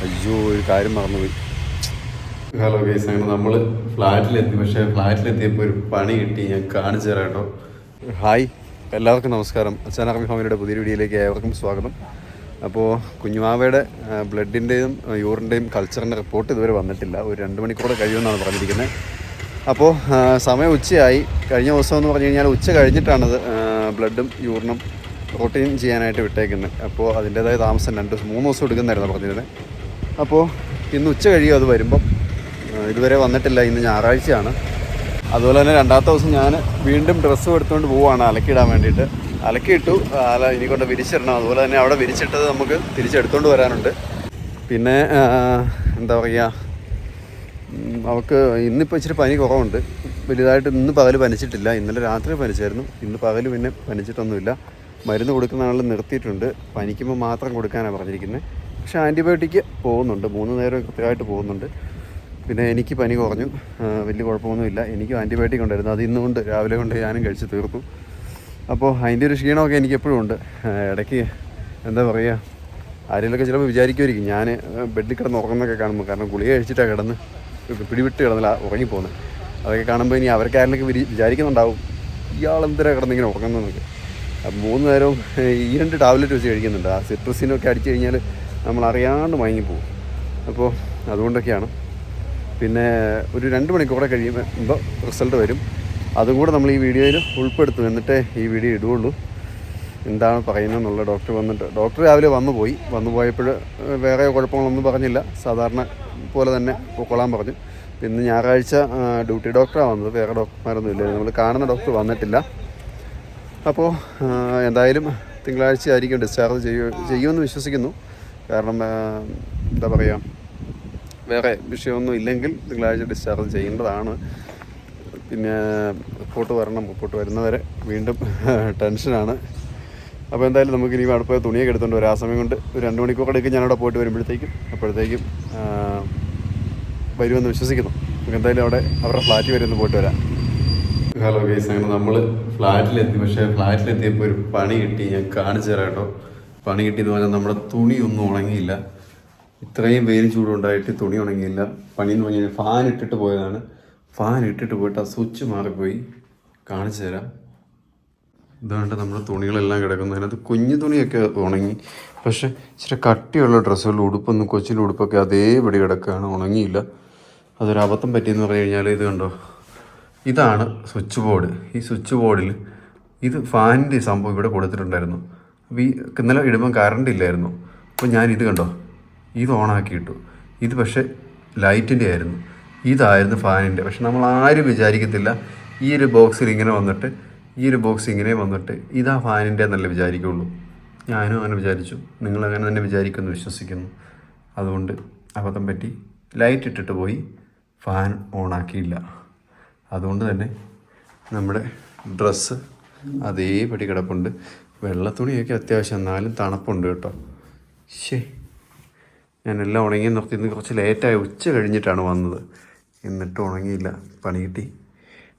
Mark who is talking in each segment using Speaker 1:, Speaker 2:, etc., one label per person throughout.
Speaker 1: അയ്യോ ഒരു കാര്യം മറന്നുപോയി. ഹലോ ഗൈസ്, അങ്ങനെ നമ്മൾ ഫ്ലാറ്റിലെത്തി. പക്ഷേ ഫ്ലാറ്റിലെത്തിയപ്പോൾ ഒരു പണി കിട്ടി. ഞാൻ കാണിച്ചു തരാം കേട്ടോ. ഹായ്, എല്ലാവർക്കും നമസ്കാരം. അച്ചാനാർമി ഫാമിലിയുടെ പുതിയ വീഡിയോയിലേക്ക് ഏവർക്കും സ്വാഗതം. അപ്പോൾ കുഞ്ഞുമാവയുടെ ബ്ലഡിൻ്റെയും യൂറിൻ്റെയും കൾച്ചറിൻ്റെ റിപ്പോർട്ട് ഇതുവരെ വന്നിട്ടില്ല. ഒരു 2 മണിക്കൂർ കഴിയുമെന്നാണ് പറഞ്ഞിരിക്കുന്നത്. അപ്പോൾ സമയം ഉച്ചയായി. കഴിഞ്ഞ ദിവസം എന്ന് പറഞ്ഞു കഴിഞ്ഞാൽ ഉച്ച കഴിഞ്ഞിട്ടാണത് ബ്ലഡും യൂറിനും പ്രോട്ടീൻ ചെയ്യാനായിട്ട് വിട്ടേക്കുന്നത്. അപ്പോൾ അതിൻ്റേതായ താമസം 3 ദിവസം എടുക്കുന്നതായിരുന്നു പറഞ്ഞിരുന്നത്. അപ്പോൾ ഇന്ന് ഉച്ച കഴിയും അത് വരുമ്പം. ഇതുവരെ വന്നിട്ടില്ല. ഇന്ന് ഞായറാഴ്ചയാണ്. അതുപോലെ തന്നെ 2ാമത്തെ ദിവസം ഞാൻ വീണ്ടും ഡ്രസ്സും എടുത്തുകൊണ്ട് പോവുകയാണ് അലക്കിയിടാൻ വേണ്ടിയിട്ട്. അലക്കിയിട്ടു, ഇനി കൊണ്ട് വിരിച്ചിടണം. അതുപോലെ തന്നെ അവിടെ വിരിച്ചിട്ടത് നമുക്ക് തിരിച്ചെടുത്തുകൊണ്ട് വരാനുണ്ട്. പിന്നെ എന്താ പറയുക, അവൾക്ക് ഇന്നിപ്പോൾ ഇച്ചിരി പനി കുറവുണ്ട്. വലുതായിട്ട് ഇന്ന് പകൽ പനിച്ചിട്ടില്ല. ഇന്നലെ രാത്രി പനിച്ചായിരുന്നു. ഇന്ന് പകൽ പിന്നെ പനിച്ചിട്ടൊന്നുമില്ല. മരുന്ന് കൊടുക്കുന്ന ആൾ നിർത്തിയിട്ടുണ്ട്. പനിക്കുമ്പോൾ മാത്രം കൊടുക്കാനാണ് പറഞ്ഞിരിക്കുന്നത്. പക്ഷേ ആൻറ്റിബയോട്ടിക്ക് പോകുന്നുണ്ട്. 3 നേരം കൃത്യമായിട്ട് പോകുന്നുണ്ട്. പിന്നെ എനിക്ക് പനി കുറഞ്ഞു, വലിയ കുഴപ്പമൊന്നുമില്ല. എനിക്കും ആൻറ്റിബയോട്ടിക് ഉണ്ടായിരുന്നു. അത് ഇന്നുകൊണ്ട് രാവിലെ കൊണ്ട് ഞാനും കഴിച്ച് തീർത്തു. അപ്പോൾ അതിൻ്റെ ഒരു ക്ഷീണമൊക്കെ എനിക്ക് എപ്പോഴും ഉണ്ട്. ഇടയ്ക്ക് എന്താ പറയുക, ആരെങ്കിലുമൊക്കെ ചിലപ്പോൾ വിചാരിക്കുമായിരിക്കും ഞാൻ ബെഡിൽ കിടന്ന് ഉറങ്ങുന്നൊക്കെ കാണുമ്പോൾ. കാരണം ഗുളിക കഴിച്ചിട്ടാണ് കിടന്ന് പിടിവിട്ട് കിടന്നില്ല ഉറങ്ങിപ്പോകുന്നത്. അതൊക്കെ കാണുമ്പോൾ ഇനി അവർക്ക് ആരെങ്കിലൊക്കെ വിചാരിക്കുന്നുണ്ടാവും ഇയാളെന്തിനാ കിടന്നിങ്ങനെ ഉറങ്ങുന്നതെന്നൊക്കെ. 3 നേരവും ഈ 2 ടാബ്ലറ്റ് വെച്ച് കഴിക്കുന്നുണ്ട്. ആ സിട്രസിനൊക്കെ അടിച്ചു കഴിഞ്ഞാൽ നമ്മൾ അറിയാണ്ട് മയങ്ങിപ്പോവും. അപ്പോൾ അതുകൊണ്ടൊക്കെയാണ്. പിന്നെ ഒരു 2 മണിക്കൂറെ കഴിയുമ്പോൾ റിസൾട്ട് വരും. അതും കൂടെ നമ്മൾ ഈ വീഡിയോയിൽ ഉൾപ്പെടുത്തും. എന്നിട്ടേ ഈ വീഡിയോ ഇടുകയുള്ളൂ. എന്താണ് പറയുന്നതെന്നുള്ള ഡോക്ടർ രാവിലെ വന്നു പോയപ്പോൾ വേറെ കുഴപ്പങ്ങളൊന്നും പറഞ്ഞില്ല. സാധാരണ പോലെ തന്നെ പൊക്കോളാൻ പറഞ്ഞു. പിന്നെ ഞായറാഴ്ച ഡ്യൂട്ടി ഡോക്ടറാണ് വന്നത്. വേറെ ഡോക്ടർമാരൊന്നും ഇല്ല. നമ്മൾ കാണുന്ന ഡോക്ടർ വന്നിട്ടില്ല. അപ്പോൾ എന്തായാലും തിങ്കളാഴ്ച ആയിരിക്കും ഡിസ്ചാർജ് ചെയ്യുമെന്ന് വിശ്വസിക്കുന്നു. കാരണം എന്താ പറയുക, വേറെ വിഷയമൊന്നും ഇല്ലെങ്കിൽ തിങ്കളാഴ്ച ഡിസ്ചാർജ് ചെയ്യേണ്ടതാണ്. പിന്നെ റിപ്പോർട്ട് വരുന്നവരെ വീണ്ടും ടെൻഷനാണ്. അപ്പോൾ എന്തായാലും നമുക്ക് ഇനി അവിടെ പോയി തുണിയൊക്കെ എടുത്തുകൊണ്ട് വരാം. ആ സമയം കൊണ്ട് ഒരു 2 മണിക്കൂർ എടുക്കും ഞാനവിടെ പോയിട്ട് അപ്പോഴത്തേക്കും വരുമെന്ന് വിശ്വസിക്കുന്നു. നമുക്ക് എന്തായാലും അവരുടെ ഫ്ലാറ്റിൽ വരുമെന്ന് പോയിട്ട് വരാം. ഹലോ ഗൈസ്, അങ്ങനെ നമ്മൾ ഫ്ലാറ്റിലെത്തി. പക്ഷേ ഫ്ലാറ്റിലെത്തിയപ്പോൾ ഒരു പണി കിട്ടി. ഞാൻ കാണിച്ചു തരാം കേട്ടോ. പണി കിട്ടിയെന്ന് പറഞ്ഞാൽ നമ്മുടെ തുണിയൊന്നും ഉണങ്ങിയില്ല. ഇത്രയും വെയിൽ ചൂടുണ്ടായിട്ട് തുണി ഉണങ്ങിയില്ല. പണിയെന്ന് പറഞ്ഞാൽ ഫാൻ ഇട്ടിട്ട് പോയതാണ്. ഫാൻ ഇട്ടിട്ട് പോയിട്ട് ആ സ്വിച്ച് മാറിപ്പോയി. കാണിച്ചു തരാം. ഇതുകൊണ്ട് നമ്മുടെ തുണികളെല്ലാം കിടക്കുന്നു. അതിനകത്ത് കുഞ്ഞു തുണിയൊക്കെ ഉണങ്ങി. പക്ഷേ ഇച്ചിരി കട്ടിയുള്ള ഡ്രസ്സുകൾ, ഉടുപ്പൊന്നും, കൊച്ചിൻ്റെ ഉടുപ്പൊക്കെ അതേപടി കിടക്കുകയാണ്, ഉണങ്ങിയില്ല. അതൊരു അബദ്ധം പറ്റിയെന്ന് പറഞ്ഞു കഴിഞ്ഞാൽ ഇത് കണ്ടോ, ഇതാണ് സ്വിച്ച് ബോർഡ്. ഈ സ്വിച്ച് ബോർഡിൽ ഇത് ഫാനിൻ്റെ സംഭവം ഇവിടെ കൊടുത്തിട്ടുണ്ടായിരുന്നു. അപ്പോൾ ഈ ഇന്നലെ ഇടുമ്പം കറണ്ട് ഇല്ലായിരുന്നു. അപ്പോൾ ഞാനിത് കണ്ടോ, ഇത് ഓണാക്കിയിട്ടു. ഇത് പക്ഷേ ലൈറ്റിൻ്റെ ആയിരുന്നു. ഇതായിരുന്നു ഫാനിൻ്റെ. പക്ഷെ നമ്മൾ ആരും വിചാരിക്കത്തില്ല ഈ ഒരു ബോക്സിൽ ഇങ്ങനെ വന്നിട്ട് ഇതാ ഫാനിൻ്റെ എന്നല്ലേ വിചാരിക്കുള്ളൂ. ഞാനും അങ്ങനെ വിചാരിച്ചു. നിങ്ങളങ്ങനെ തന്നെ വിചാരിക്കുമെന്ന് വിശ്വസിക്കുന്നു. അതുകൊണ്ട് അബദ്ധം പറ്റി. ലൈറ്റ് ഇട്ടിട്ട് പോയി, ഫാൻ ഓണാക്കിയില്ല. അതുകൊണ്ട് തന്നെ നമ്മുടെ ഡ്രസ്സ് അതേപടി കിടപ്പുണ്ട്. വെള്ളത്തുണിയൊക്കെ അത്യാവശ്യം, എന്നാലും തണുപ്പുണ്ട് കേട്ടോ. ഞാനെല്ലാം ഉണങ്ങി നിർത്തി. ഇന്ന് കുറച്ച് ലേറ്റായി, ഉച്ച കഴിഞ്ഞിട്ടാണ് വന്നത്. എന്നിട്ട് ഉണങ്ങിയില്ല, പണി കിട്ടി.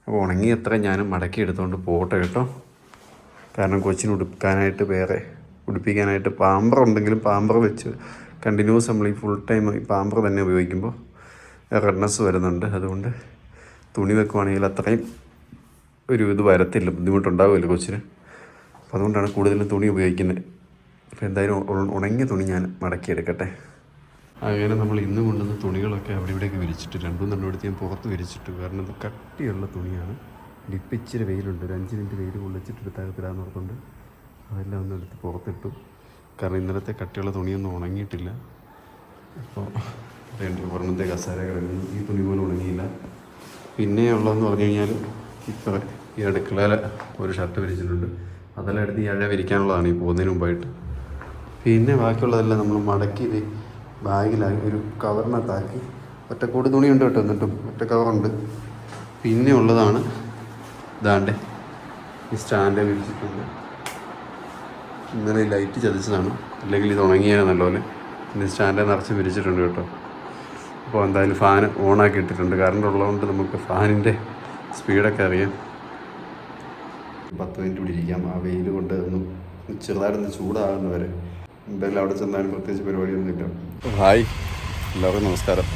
Speaker 1: അപ്പോൾ ഉണങ്ങി എത്ര ഞാനും മടക്കി എടുത്തുകൊണ്ട് പോട്ടെ കേട്ടോ. കാരണം കൊച്ചിന് ഉടുപ്പിക്കാനായിട്ട് പാമ്പർ ഉണ്ടെങ്കിലും പാമ്പർ വെച്ച് കണ്ടിന്യൂസ് നമ്മൾ ഈ ഫുൾ ടൈം ഈ പാമ്പർ തന്നെ ഉപയോഗിക്കുമ്പോൾ റെഡ്നെസ് വരുന്നുണ്ട്. അതുകൊണ്ട് തുണി വെക്കുവാണെങ്കിൽ അത്രയും ഇത് വരത്തില്ല, ബുദ്ധിമുട്ടുണ്ടാവില്ല കൊച്ചിന്. അപ്പോൾ അതുകൊണ്ടാണ് കൂടുതലും തുണി ഉപയോഗിക്കുന്നത്. അപ്പോൾ എന്തായാലും ഉണങ്ങിയ തുണി ഞാൻ മടക്കിയെടുക്കട്ടെ. അങ്ങനെ നമ്മൾ ഇന്ന് കൊണ്ടുവന്ന തുണികളൊക്കെ അവിടെ ഇവിടെയൊക്കെ വിരിച്ചിട്ട് 2 എടുത്ത് ഞാൻ പുറത്ത് വിരിച്ചിട്ട്. കാരണം ഇത് കട്ടിയുള്ള തുണിയാണ്. ഇപ്പം ഇച്ചിരി വെയിലുണ്ട്. ഒരു 5 മിനിറ്റ് വെയിൽ കൊള്ളിച്ചിട്ട് എടുത്താകത്തിടാന്ന് ഓർത്തുകൊണ്ട് അതെല്ലാം ഒന്ന് എടുത്ത് പുറത്തിട്ടു. കാരണം ഇന്നലത്തെ കട്ടിയുള്ള തുണിയൊന്നും ഉണങ്ങിയിട്ടില്ല. അപ്പോൾ പുറമത്തെ കസാര കിടക്കുന്നു. ഈ തുണി പോലും ഉണങ്ങിയില്ല. പിന്നെ ഉള്ളതെന്ന് പറഞ്ഞു കഴിഞ്ഞാൽ ഇപ്പോൾ ഈ അടുക്കളയിൽ ഒരു ഷർട്ട് വിരിച്ചിട്ടുണ്ട്. അതെല്ലാം എടുത്ത് ഈ അഴ വിരിക്കാനുള്ളതാണ് ഈ പോകുന്നതിന് മുമ്പായിട്ട്. പിന്നെ ബാക്കിയുള്ളതെല്ലാം നമ്മൾ മടക്കി ബാഗിലാക്കി ഒരു കവറിനകത്താക്കി. ഒറ്റക്കൂട് തുണിയുണ്ട് കേട്ടോ, എന്നിട്ടും ഒറ്റ കവറുണ്ട്. പിന്നെ ഉള്ളതാണ് ഇതാണ്ട് ഈ സ്റ്റാൻഡ് വിരിച്ചിട്ടുണ്ട്. ഇന്നലെ ഈ ലൈറ്റ് ചതിച്ചതാണ്, അല്ലെങ്കിൽ ഇത് ഉണങ്ങിയാണ് നല്ലപോലെ. പിന്നെ സ്റ്റാൻഡ് നിറച്ച് വിരിച്ചിട്ടുണ്ട് കേട്ടോ. അപ്പോൾ എന്തായാലും ഫാൻ ഓണാക്കി ഇട്ടിട്ടുണ്ട്. കറണ്ട് ഉള്ളതുകൊണ്ട് നമുക്ക് ഫാനിൻ്റെ സ്പീഡൊക്കെ അറിയാം. 10 മിനിറ്റ് പിടിച്ചിരിക്കാം. ആ വെയിൽ കൊണ്ട് ഒന്ന് ചെറുതായിട്ടൊന്ന് ചൂടാകുന്നവരെ. എന്തായാലും അവിടെ ചെന്നാലും പ്രത്യേകിച്ച് പരിപാടിയൊന്നുമില്ല. ഹായ്, എല്ലാവർക്കും നമസ്കാരം.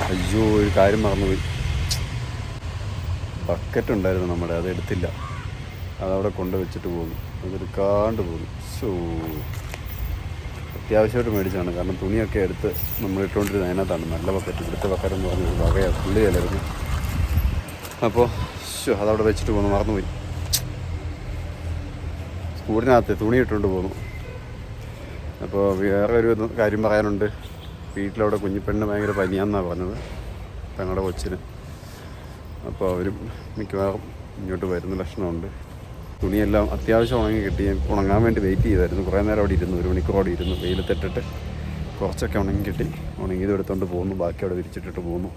Speaker 1: അയ്യോ, ഒരു കാര്യം മറന്നുപോയി. ബക്കറ്റ് ഉണ്ടായിരുന്നു നമ്മുടെ, അത് എടുത്തില്ല. അതവിടെ കൊണ്ട് വെച്ചിട്ട് പോകുന്നു. അതെടുക്കാണ്ട് പോകുന്നു. സോ അത്യാവശ്യമായിട്ട് മേടിച്ചാണ്, കാരണം തുണിയൊക്കെ എടുത്ത് നമ്മൾ ഇട്ടുകൊണ്ടിരുന്നത് അതിനകത്താണ്. നല്ല ബക്കറ്റ്, ഇവിടുത്തെ ബക്കറ്റ് എന്ന് പറഞ്ഞൊരു വകയാണ്, പുള്ളിയല്ലായിരുന്നു. അപ്പോൾ അതവിടെ വെച്ചിട്ട് പോകുന്നു, മറന്നുപോയി. സ്കൂളിനകത്ത് തുണി ഇട്ടുകൊണ്ട് പോകുന്നു. അപ്പോൾ വേറെ ഒരു കാര്യം പറയാനുണ്ട്. വീട്ടിലവിടെ കുഞ്ഞിപ്പെണ്ണ് ഭയങ്കര പനിയാണെന്നാണ് പറഞ്ഞത്, തങ്ങളുടെ കൊച്ചിന്. അപ്പോൾ അവരും മിക്കവാറും ഇങ്ങോട്ട് വരുന്ന ലക്ഷണമുണ്ട്. തുണിയെല്ലാം അത്യാവശ്യം ഉണങ്ങി കിട്ടി. ഉണങ്ങാൻ വേണ്ടി വെയിറ്റ് ചെയ്തായിരുന്നു. കുറേ നേരം അവിടെ ഇരുന്നു, 1 മണിക്കൂർ അവിടെ ഇരുന്നു. വെയിലത്തിട്ടിട്ട് കുറച്ചൊക്കെ ഉണങ്ങി കിട്ടി. ഉണങ്ങിയത് എടുത്തുകൊണ്ട് പോകുന്നു, ബാക്കി അവിടെ വിരിച്ചിട്ടിട്ട് പോകുന്നു.